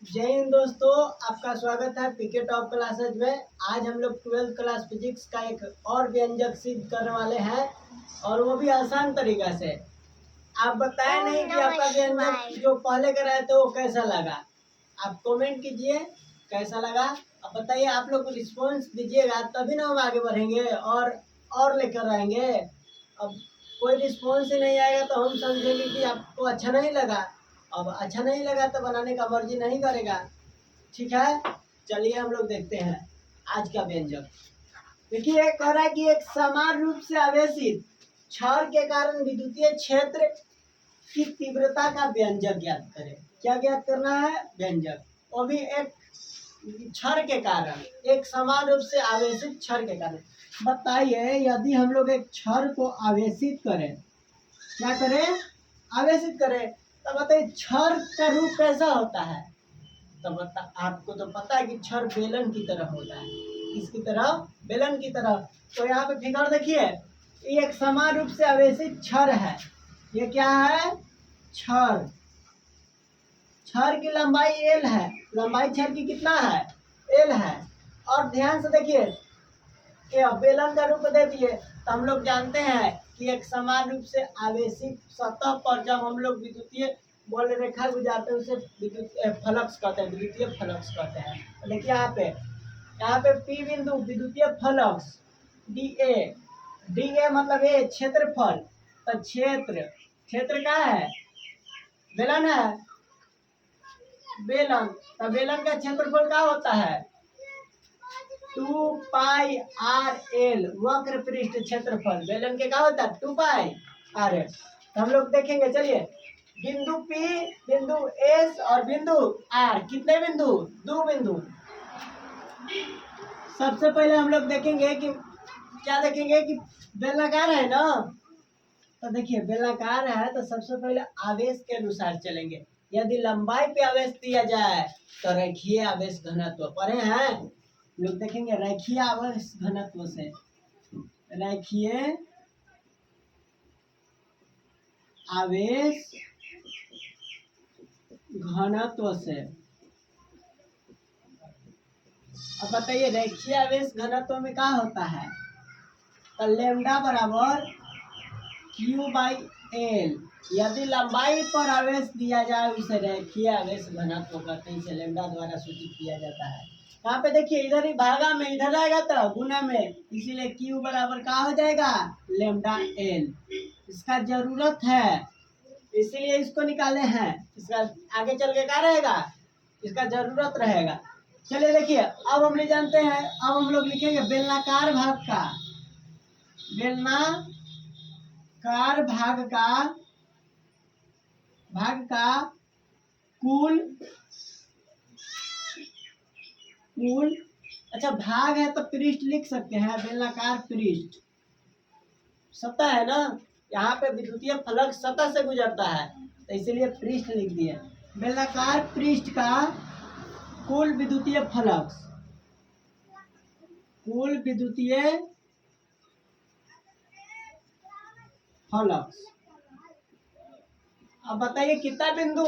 जय हिंद दोस्तों, आपका स्वागत है पीके टॉप क्लासेज में। आज हम लोग 12th क्लास फिजिक्स का एक और व्यंजक सिद्ध करने वाले हैं और वो भी आसान तरीका से। आप बताएं नहीं कि आपका व्यंजक जो पहले कराए थे वो कैसा लगा। आप कमेंट कीजिए कैसा लगा। अब बताइए, आप लोग रिस्पॉन्स दीजिएगा तभी ना हम आगे बढ़ेंगे और लेकर आएंगे। अब कोई रिस्पॉन्स ही नहीं आएगा तो हम समझेंगे कि आपको अच्छा नहीं लगा। अब अच्छा नहीं लगा तो बनाने का मर्जी नहीं करेगा। ठीक है, चलिए हम लोग देखते हैं आज का व्यंजक। देखिए, कह रहा है कि एक समान रूप से आवेशित छड़ के कारण विद्युतीय क्षेत्र की तीव्रता का व्यंजक ज्ञात करें। क्या ज्ञात करना है? व्यंजक। वो भी एक छड़ के कारण, एक समान रूप से आवेशित छड़ के कारण। बताइए, यदि हम लोग एक छड़ को आवेशित करें, क्या करें? आवेशित करें, तो बताइए छड़ का रूप कैसा होता है? तो आपको तो पता है कि छड़ बेलन की तरह होता है। किसकी तरह? बेलन की तरह। तो यहाँ पे फिगर देखिए, ये एक समान रूप से आवेशित छड़ है। ये क्या है? छड़। छड़ की लंबाई एल है। लंबाई छड़ की कितना है? एल है। और ध्यान से देखिए, ये बेलन का रूप दे दिए तो हम लोग जानते हैं कि एक समान रूप से आवेशित सतह पर जब हम लोग विद्युतीय बल रेखा गुजारते हैं उसे विद्युत फ्लक्स कहते हैं, विद्युतीय फ्लक्स कहते हैं। तो देखिए यहाँ पे पी बिंदु विद्युतीय फ्लक्स डी ए मतलब ये क्षेत्रफल। तो क्षेत्र क्या है? बेलन है। बेलन। तो बेलन का क्षेत्रफल क्या होता है? 2πr_l वक्र पृष्ठ क्षेत्रफल। बेलन के क्या होता है? 2πr_l। तो हम लोग देखेंगे, चलिए। बिंदु P, बिंदु S और बिंदु R, कितने बिंदु? 2 बिंदु। सबसे पहले हम लोग देखेंगे कि क्या देखेंगे कि बेलनाकार है ना। तो देखिए, बेलनाकार है तो सबसे पहले आवेश के अनुसार चलेंगे। यदि लंबाई पे आवेश दिया जाए तो रेखीय आवेश घनत्व पढ़े हैं लोग, देखेंगे रेखीय आवेश घनत्व से। रेखीय आवेश घनत्व से। अब बताइए, रेखीय आवेश घनत्व में क्या होता है? तो लेमडा बराबर Q/L। यदि लंबाई पर आवेश दिया जाए उसे रेखीय आवेश घनत्व कहते हैं। इसे लेमडा द्वारा सूचित किया जाता है। यहाँ पे देखिए, इधर ही भागा में इधर आएगा तो गुना में, इसीलिए Q बराबर क्या हो जाएगा? Lambda L। इसका जरूरत है इसीलिए इसको निकाले हैं। इसका आगे चल के क्या रहेगा? इसका जरूरत रहेगा। चलिए देखिए, अब हम नहीं जानते हैं। अब हम लोग लिखेंगे बेलनाकार भाग का कुल। अच्छा, भाग है तो पृष्ठ लिख सकते हैं। बेलनाकार पृष्ठ सतह है ना, यहाँ पे विद्युतीय फ्लक्स सतह से गुजरता है तो इसीलिए पृष्ठ लिख दिए। बेलनाकार पृष्ठ का कुल विद्युतीय फ्लक्स। अब बताइए कितना बिंदु?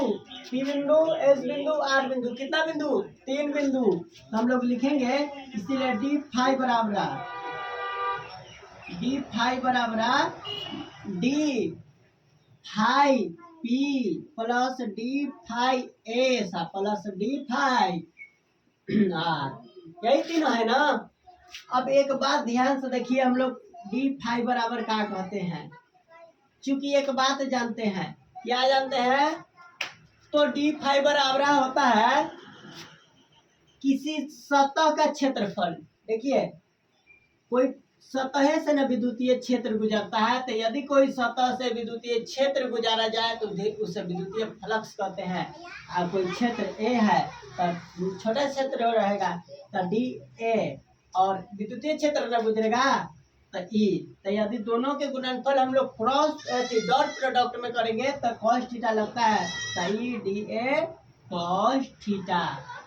P बिंदु, S बिंदु, R बिंदु। कितना बिंदु? 3 बिंदु। तो हम लोग लिखेंगे, इसीलिए D फाई बराबर D phi P plus D phi S plus D phi R। यही तीनों है ना। अब एक बात ध्यान से देखिए, हम लोग D फाई बराबर क्या कहते हैं। चूंकि एक बात जानते हैं, क्या जानते हैं? तो D फाई बराबर होता है किसी सतह का क्षेत्रफल। देखिए, कोई सतह से न विद्युतीय क्षेत्र गुजरता है, तो यदि कोई सतह से विद्युतीय क्षेत्र गुजारा जाए तो उसे विद्युतीय फ्लक्स कहते हैं। और कोई क्षेत्र ए है तो छोटा क्षेत्र रहेगा तो डी ए, और विद्युतीय क्षेत्र न गुजरेगा तो ई। तो यदि दोनों के गुणनफल हम लोग क्रॉस डॉट प्रोडक्ट में करेंगे तो कॉस थीटा लगता है। तो ई डी ए कॉस थीटा,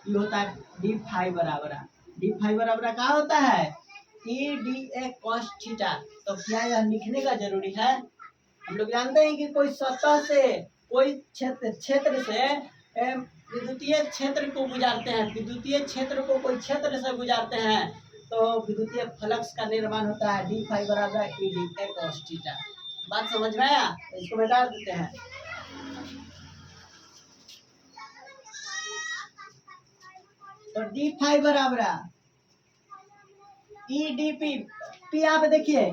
ये होता है डी फाई बराबर। डी फाई बराबर क्या होता है? ई डी ए कॉस थीटा। तो क्या यह लिखने का जरूरी है? हम लोग जानते हैं कि कोई सतह से, कोई क्षेत्र से विद्युतीय क्षेत्र को गुजारते हैं, विद्युतीय क्षेत्र को कोई क्षेत्र से गुजारते हैं तो विद्युतीय फ्लक्स का निर्माण होता है डी फाई बराबर ई डी ए cos थीटा। बात समझ में आया? तो इसको मिटा देते हैं। तो डी फाई बराबर ई डी पी, पी आप देखिए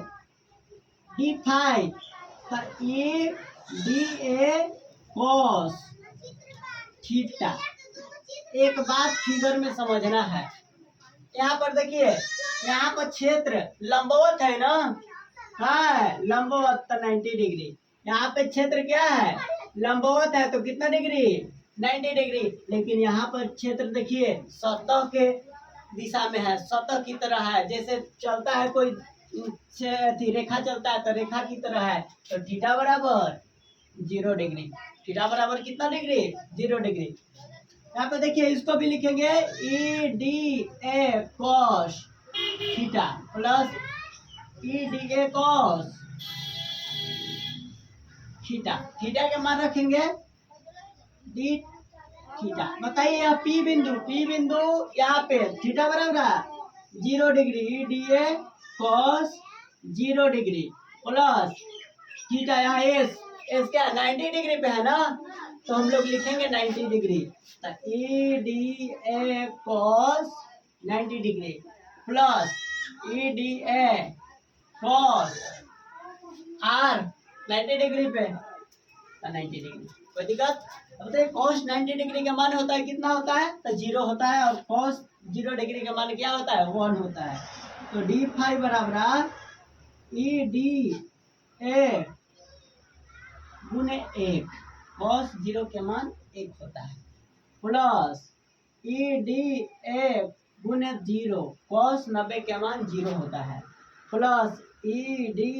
D phi E D A cos theta. एक बात फिगर में समझना है, यहाँ पर देखिए यहाँ पर क्षेत्र लंबवत है ना, है लंबवत तो 90 डिग्री। यहाँ पे क्षेत्र क्या है? लंबवत है तो कितना डिग्री? 90 डिग्री। लेकिन यहाँ पर क्षेत्र देखिए सतह के दिशा में है, सतह की तरह है, जैसे चलता है कोई रेखा चलता है तो रेखा की तरह है। तो थीटा बराबर 0 डिग्री। थीटा बराबर कितना डिग्री? 0 डिग्री। यहाँ पे देखिए इसको भी लिखेंगे ई D A cos theta plus E D A cos theta. Theta के मान रखेंगे डी थीटा। बताइए यहाँ पी बिंदु यहाँ पे थीटा बराबर 0 degree E D A cos 0 degree plus theta यहाँ एस क्या 90 डिग्री पे है ना, तो हम लोग लिखेंगे 90 डिग्री। तो E D A cos 90 degree plus E D A cos R 90 degree पे तो 90 डिग्री। कोई दिक्कत? अब देखिए cos 90 डिग्री का मान होता है कितना होता है? तो 0 होता है, और cos 0 डिग्री का मान क्या होता है? 1 होता है। तो डी फाई बराबर ई डी ए गुने 1, cos 0 के मान 1 होता है, प्लस ई डी ए गुने 0 cos 90 के मान 0 होता है, प्लस ई डी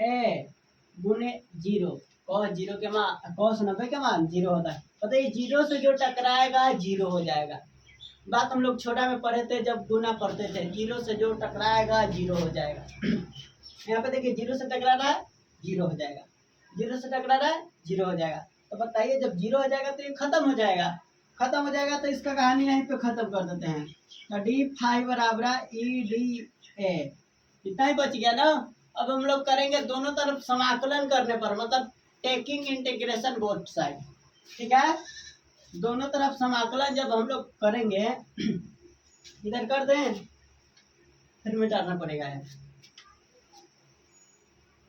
ए गुने 0 cos 0 के मान cos 90 के मान 0 होता है। बताइए 0 से जो टकराएगा 0 हो जाएगा। बात हम लोग छोटा में पढ़े थे जब गुना पढ़ते थे, 0 से जो टकराएगा 0 हो जाएगा। यहाँ पे देखिए 0 से टकरा रहा है 0 हो जाएगा, 0 से टकरा रहा है 0 हो जाएगा। तो बताइए जब 0 हो जाएगा तो ये खत्म हो जाएगा, खत्म हो जाएगा तो इसका कहानी यहीं पे खत्म कर देते हैं। तो डी फाई बराबर ई डी ए इतना ही बच गया ना। अब हम लोग करेंगे दोनों तरफ समाकलन करने पर, मतलब टेकिंग इंटीग्रेशन बोथ साइड, ठीक है। दोनों तरफ समाकलन जब हम लोग करेंगे, इधर कर दें फिर मिटाना पड़ेगा है।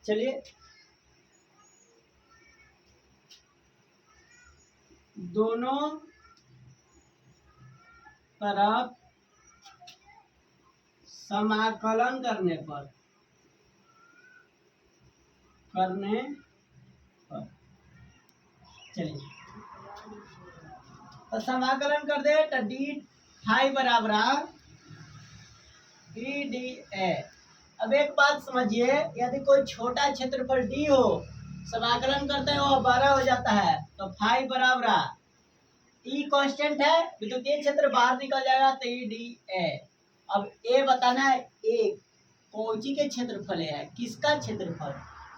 चलिए दोनों तरफ समाकलन करने पर चलिए तो समाकलन कर दे तो डी फाई बराबर ई डी ए। अब एक बात समझिए, यदि कोई छोटा क्षेत्रफल डी हो, समाकलन करते हैं वो 12 हो जाता है, तो फाई बराबर ई कांस्टेंट है, विद्युतीय क्षेत्र बाहर निकल जाएगा तो ई डी ए। अब ए बताना है ए कौची के क्षेत्रफल है, किसका क्षेत्रफल?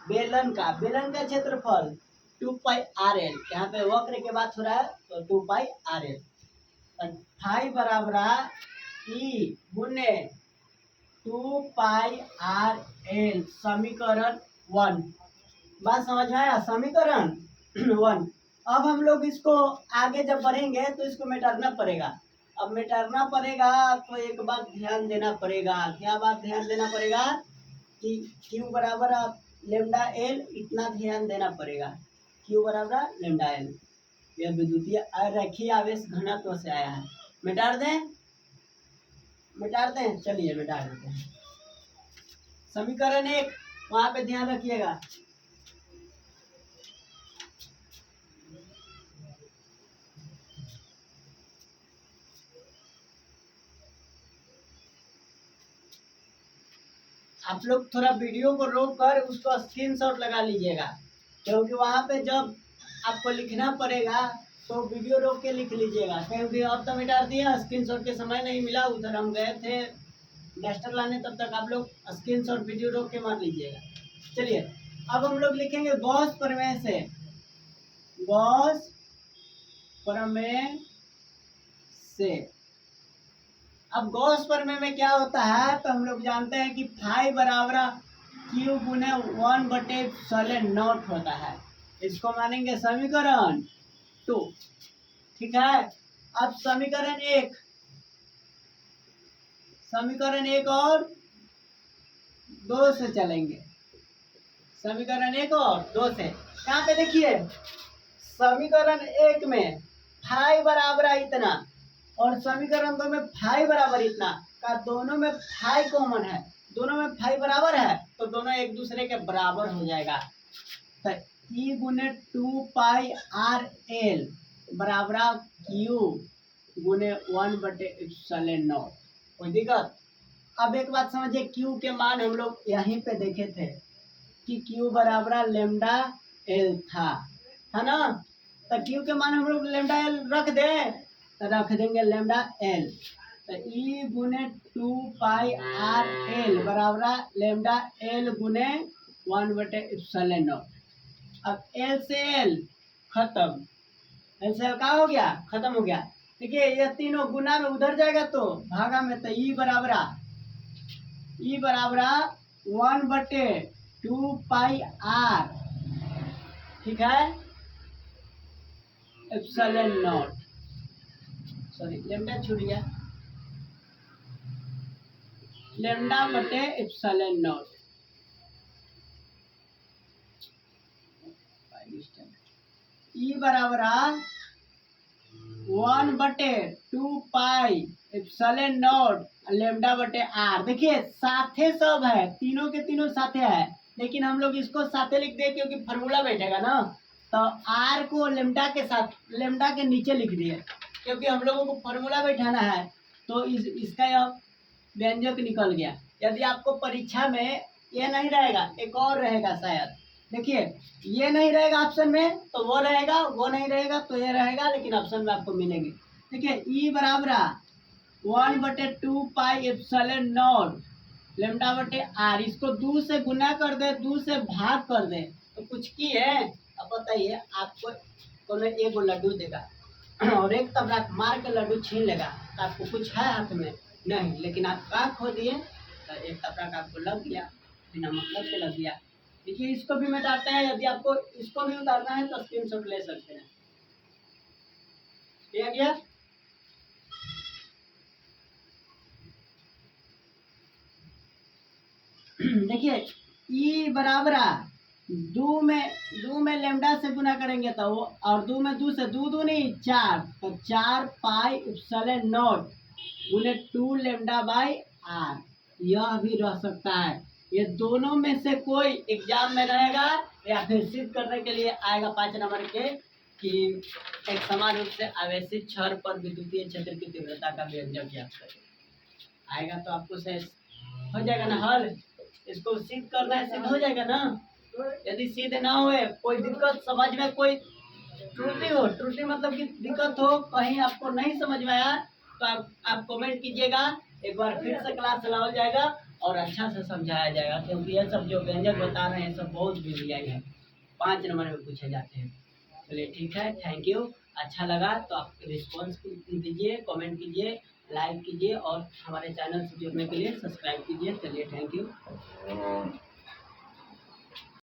बेलन का क्षेत्रफल 2 पाई आर एल। यहाँ पे वक्र के बात हो रहा है तो 2 पाई आर एल। फाई बराबर ई गुने 2 पाई आर एल समीकरण 1। बात समझ में आया? समीकरण 1। अब हम लोग इसको आगे जब बढ़ेंगे तो इसको मिटाना पड़ेगा। अब मिटाना पड़ेगा तो एक बात ध्यान देना पड़ेगा। क्या बात ध्यान देना पड़ेगा? कि क्यू बराबर लेमडा एल, इतना ध्यान देना पड़ेगा। क्यू बराबर लेमडा एल, यह विद्युतीय रेखीय आवेश घनत्व से आया है। मिटा दें, चलिए मिटा देते हैं। समीकरण 1 वहां पे ध्यान रखिएगा। आप लोग थोड़ा वीडियो को रोक कर उसको स्क्रीनशॉट लगा लीजिएगा, क्योंकि वहाँ पे जब आपको लिखना पड़ेगा तो वीडियो रोक के लिख लीजिएगा। क्योंकि अब तो मिटा दिया, स्क्रीनशॉट के समय नहीं मिला, उधर हम गए थे डस्टर लाने, तब तक आप लोग स्क्रीनशॉट वीडियो रोक के मार लीजिएगा। चलिए अब हम लोग लिखेंगे गॉस प्रमेय से, गॉस प्रमेय से। अब गॉस प्रमेय में क्या होता है, तो हम लोग जानते हैं कि फाइव बराबर क्यू गुने 1/0 होता है। इसको मानेंगे समीकरण 2। ठीक है, अब समीकरण एक और 2 से चलेंगे। समीकरण 1 और 2 से यहाँ पे देखिए, समीकरण 1 में फाइव बराबर इतना और समीकरण 2 में फाइव बराबर इतना का दोनों में फाइव कॉमन है, दोनों में फाइव बराबर है तो दोनों एक दूसरे के बराबर हो जाएगा। तो ई गुने 2πr_l बराबर क्यू गुने 1/0। कोई दिक्कत? अब एक बात समझिए, क्यू के मान हम लोग यहीं पे देखे थे कि क्यू बराबर लेमडा एल था, है ना। तो क्यू के मान हम लोग लेमडा एल रख दे, तो रख देंगे लेमडा एल। तो ई गुने 2πr_l बराबर लेमडा एल गुने 1/0। अब एल से एल खत्म, एल से एल का हो गया, खत्म हो गया। देखिए ये तीनों गुना में उधर जाएगा तो भागा में, तो ई बराबर 1/2πr, ठीक है, एप्सिलॉन नॉट, सॉरी लेमडा छूट गया, लेमडा बटे एप्सिलॉन नॉट। ई बराबर 1/2π एप्सिलॉन नॉट लेमडा बटे आर। देखिए साथे सब है, तीनों के तीनों साथे है, लेकिन हम लोग इसको साथे लिख दे क्योंकि फॉर्मूला बैठेगा ना। तो आर को लेमडा के साथ, लेमडा के नीचे लिख दिए क्योंकि हम लोगों को फॉर्मूला बैठाना है। तो इसका यह व्यंजक निकल गया। यदि आपको परीक्षा में ये नहीं रहेगा, एक और रहेगा शायद, देखिए ये नहीं रहेगा ऑप्शन में तो वो रहेगा, वो नहीं रहेगा तो ये रहेगा, लेकिन ऑप्शन में आपको मिलेंगे। देखिए ई बराबर 1/2π एप्सिलॉन नॉट लेमडा बटे आर, इसको 2 से गुना कर दे, 2 से भाग कर दे तो कुछ की है। अब बताइए, आपको कोनो एक लड्डू देगा और एक तबला मार के लड्डू छीन लेगा, तो आपको कुछ है हाथ में नहीं, लेकिन आप का खो दिए तो एक तबला का आपको लग गया, बिना मतलब के लग गया। देखिए इसको भी मिटाते हैं, यदि आपको इसको भी उतारना है तो स्क्रीनशॉट ले सकते हैं। ठीक है, देखिए ई बराबर 2 में लेमडा से गुना करेंगे तो वो, और 2 में 2 से 2 नहीं 4, तो 4π एप्सिलॉन नॉट गुने 2 लेमडा बाई आर। यह भी रह सकता है, ये दोनों में से कोई एग्जाम में रहेगा या फिर सिद्ध करने के लिए आएगा 5 नंबर के कि एक समान रूप से आवेशित छड़ पर विद्युतीय क्षेत्र की तीव्रता का व्यंजक ज्ञात करें। आएगा तो आपको से हो जाएगा ना हल। इसको सिद्ध करना है, सिद्ध हो जाएगा ना। यदि सिद्ध ना होए, कोई दिक्कत समझ में, कोई त्रुटि हो, त्रुटि मतलब कि दिक्कत हो, कहीं आपको नहीं समझ में आया तो आप कमेंट कीजिएगा, एक बार फिर से क्लास चलाया जाएगा और अच्छा से समझाया जाएगा, क्योंकि ये सब जो व्यंजक बता रहे हैं सब बहुत वीवीआई है, 5 नंबर में पूछे जाते हैं। चलिए ठीक है, थैंक यू। अच्छा लगा तो आप रिस्पॉन्स दीजिए, कमेंट कीजिए, लाइक कीजिए और हमारे चैनल से जुड़ने के लिए सब्सक्राइब कीजिए। चलिए थैंक यू।